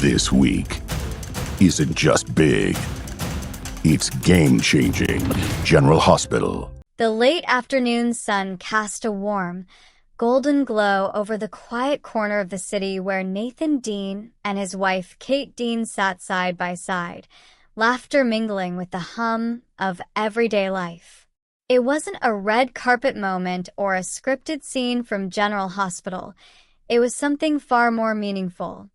This week isn't just big, it's game-changing. General Hospital. The late afternoon sun cast a warm, golden glow over the quiet corner of the city where Nathan Dean and his wife Kate Dean sat side by side, laughter mingling with the hum of everyday life. It wasn't a red carpet moment or a scripted scene from General Hospital. It was something far more meaningful.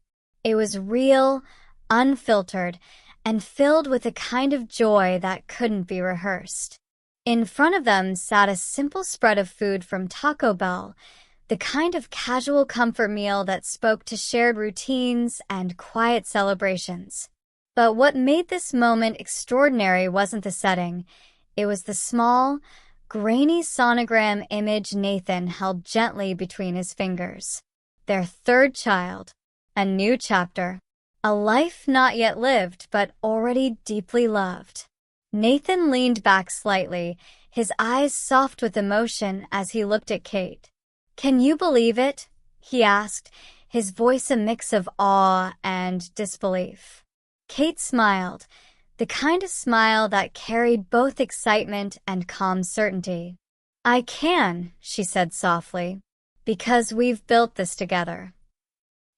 It was real, unfiltered, and filled with a kind of joy that couldn't be rehearsed. In front of them sat a simple spread of food from Taco Bell, the kind of casual comfort meal that spoke to shared routines and quiet celebrations. But what made this moment extraordinary wasn't the setting. It was the small, grainy sonogram image Nathan held gently between his fingers. Their third child, a new chapter, a life not yet lived but already deeply loved. Nathan leaned back slightly, his eyes soft with emotion as he looked at Kate. "Can you believe it?" he asked, his voice a mix of awe and disbelief. Kate smiled, the kind of smile that carried both excitement and calm certainty. "I can," she said softly, "because we've built this together."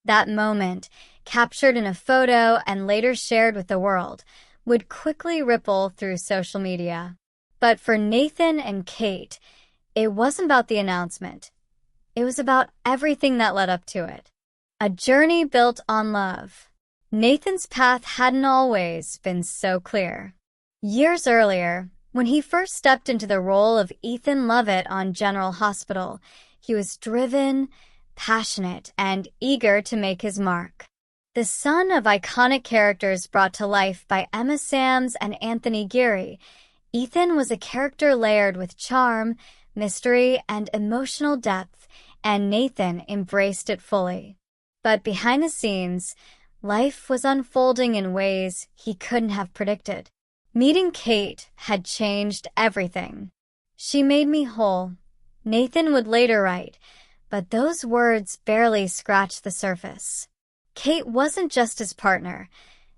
That moment, captured in a photo and later shared with the world, would quickly ripple through social media. But for Nathan and Kate, it wasn't about the announcement. It was about everything that led up to it. A journey built on love. Nathan's path hadn't always been so clear. Years earlier, when he first stepped into the role of Ethan Lovett on General Hospital, he was driven, passionate, and eager to make his mark. The son of iconic characters brought to life by Emma Samms and Anthony Geary, Ethan was a character layered with charm, mystery, and emotional depth, and Nathan embraced it fully. But behind the scenes, life was unfolding in ways he couldn't have predicted. Meeting Kate had changed everything. "She made me whole," Nathan would later write, but those words barely scratched the surface. Kate wasn't just his partner.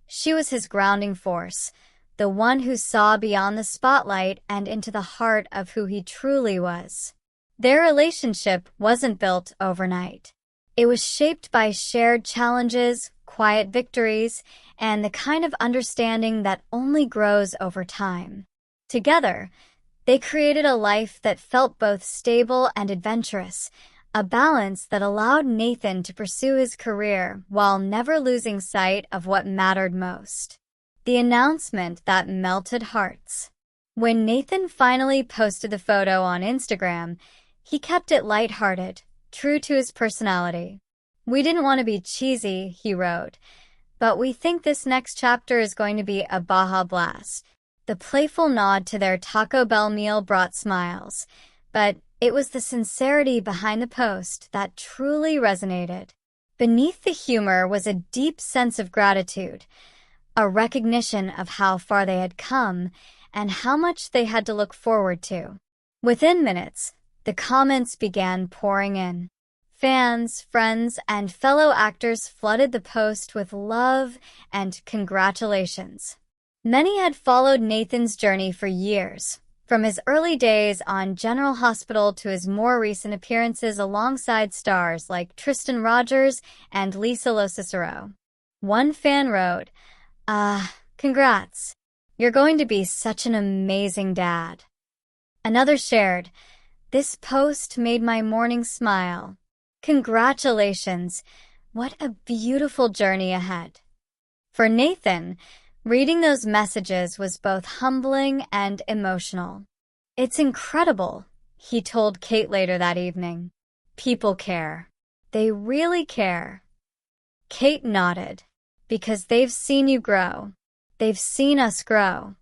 She was his grounding force, the one who saw beyond the spotlight and into the heart of who he truly was. Their relationship wasn't built overnight. It was shaped by shared challenges, quiet victories, and the kind of understanding that only grows over time. Together, they created a life that felt both stable and adventurous, a balance that allowed Nathan to pursue his career while never losing sight of what mattered most. The announcement that melted hearts. When Nathan finally posted the photo on Instagram, he kept it lighthearted, true to his personality. "We didn't want to be cheesy," he wrote, "but we think this next chapter is going to be a Baja Blast." The playful nod to their Taco Bell meal brought smiles, but it was the sincerity behind the post that truly resonated. Beneath the humor was a deep sense of gratitude, a recognition of how far they had come and how much they had to look forward to. Within minutes, the comments began pouring in. Fans, friends, and fellow actors flooded the post with love and congratulations. Many had followed Nathan's journey for years, from his early days on General Hospital to his more recent appearances alongside stars like Tristan Rogers and Lisa LoCicero. One fan wrote, "Congrats. You're going to be such an amazing dad." Another shared, "This post made my morning smile. Congratulations. What a beautiful journey ahead." For Nathan, reading those messages was both humbling and emotional. "It's incredible," he told Kate later that evening. "People care. They really care." Kate nodded, "Because they've seen you grow. They've seen us grow."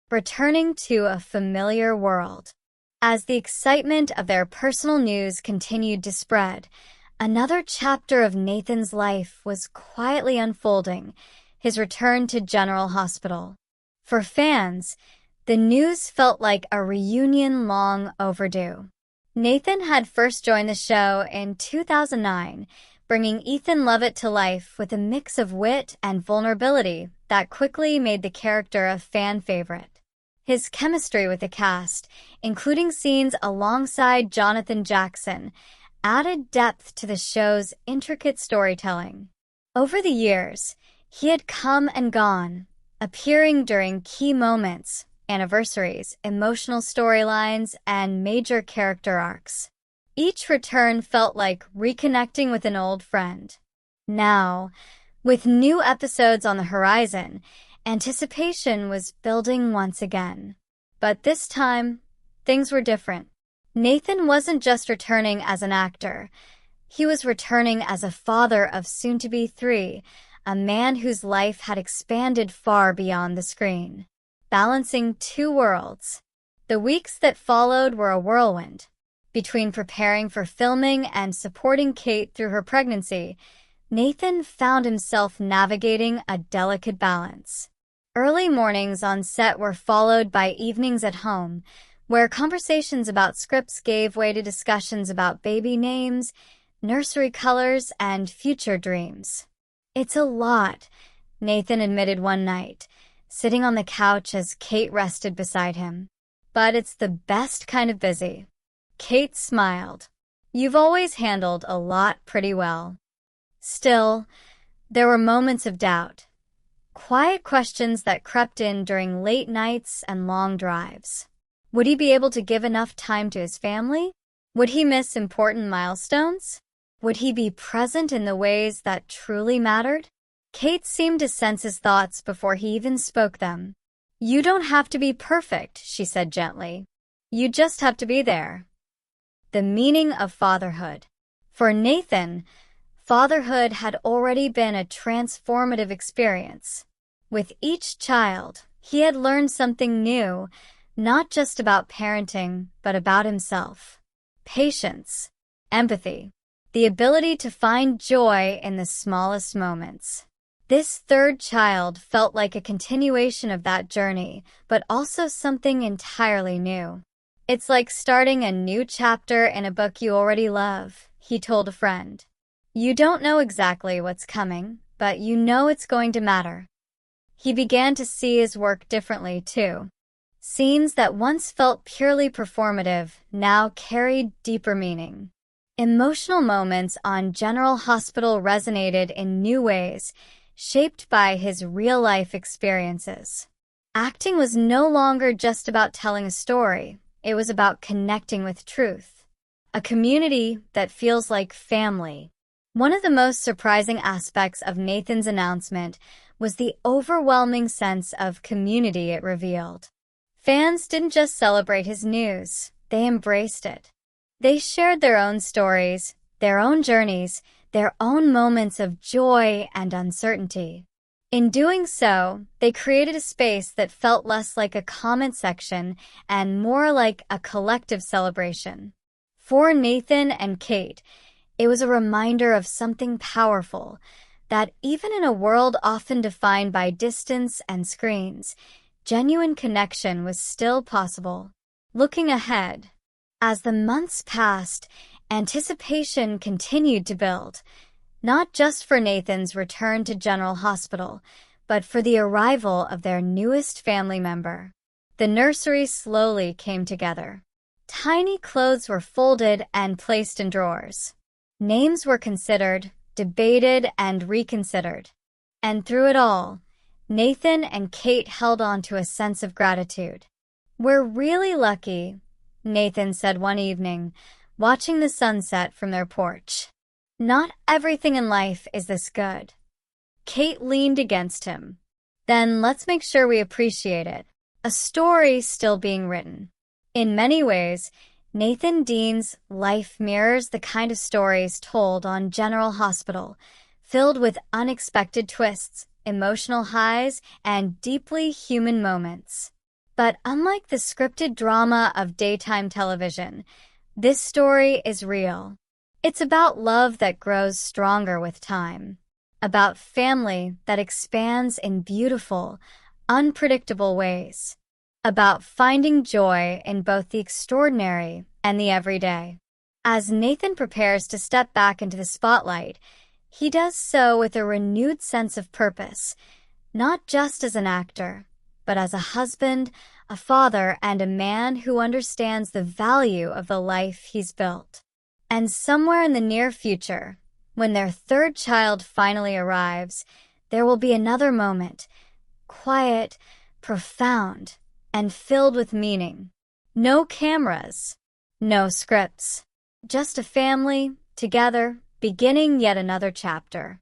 Returning to a familiar world. As the excitement of their personal news continued to spread, another chapter of Nathan's life was quietly unfolding, his return to General Hospital. For fans, the news felt like a reunion long overdue. Nathan had first joined the show in 2009, bringing Ethan Lovett to life with a mix of wit and vulnerability that quickly made the character a fan favorite. His chemistry with the cast, including scenes alongside Jonathan Jackson, added depth to the show's intricate storytelling. Over the years, he had come and gone, appearing during key moments, anniversaries, emotional storylines, and major character arcs. Each return felt like reconnecting with an old friend. Now, with new episodes on the horizon, anticipation was building once again. But this time, things were different. Nathan wasn't just returning as an actor. He was returning as a father of soon-to-be 3, a man whose life had expanded far beyond the screen. Balancing 2 worlds. The weeks that followed were a whirlwind. Between preparing for filming and supporting Kate through her pregnancy, Nathan found himself navigating a delicate balance. Early mornings on set were followed by evenings at home, where conversations about scripts gave way to discussions about baby names, nursery colors, and future dreams. "It's a lot," Nathan admitted one night, sitting on the couch as Kate rested beside him. "But it's the best kind of busy." Kate smiled. "You've always handled a lot pretty well." Still, there were moments of doubt. Quiet questions that crept in during late nights and long drives. Would he be able to give enough time to his family? Would he miss important milestones? Would he be present in the ways that truly mattered? Kate seemed to sense his thoughts before he even spoke them. "You don't have to be perfect," she said gently. "You just have to be there." The meaning of fatherhood. For Nathan, fatherhood had already been a transformative experience. With each child, he had learned something new, not just about parenting, but about himself. Patience, empathy, the ability to find joy in the smallest moments. This 3rd child felt like a continuation of that journey, but also something entirely new. "It's like starting a new chapter in a book you already love," he told a friend. "You don't know exactly what's coming, but you know it's going to matter." He began to see his work differently, too. Scenes that once felt purely performative now carried deeper meaning. Emotional moments on General Hospital resonated in new ways, shaped by his real-life experiences. Acting was no longer just about telling a story. It was about connecting with truth. A community that feels like family. One of the most surprising aspects of Nathan's announcement was the overwhelming sense of community it revealed. Fans didn't just celebrate his news, they embraced it. They shared their own stories, their own journeys, their own moments of joy and uncertainty. In doing so, they created a space that felt less like a comment section and more like a collective celebration. For Nathan and Kate, it was a reminder of something powerful, that even in a world often defined by distance and screens, genuine connection was still possible. Looking ahead, as the months passed, anticipation continued to build. Not just for Nathan's return to General Hospital, but for the arrival of their newest family member. The nursery slowly came together. Tiny clothes were folded and placed in drawers. Names were considered, debated, and reconsidered. And through it all, Nathan and Kate held on to a sense of gratitude. "We're really lucky," Nathan said one evening, watching the sunset from their porch. "Not everything in life is this good." Kate leaned against him. "Then let's make sure we appreciate it. A story still being written." In many ways, Nathan Dean's life mirrors the kind of stories told on General Hospital, filled with unexpected twists, emotional highs, and deeply human moments. But unlike the scripted drama of daytime television, this story is real. It's about love that grows stronger with time, about family that expands in beautiful, unpredictable ways, about finding joy in both the extraordinary and the everyday. As Nathan prepares to step back into the spotlight, he does so with a renewed sense of purpose, not just as an actor, but as a husband, a father, and a man who understands the value of the life he's built. And somewhere in the near future, when their third child finally arrives, there will be another moment, quiet, profound, and filled with meaning. No cameras, no scripts, just a family, together, beginning yet another chapter.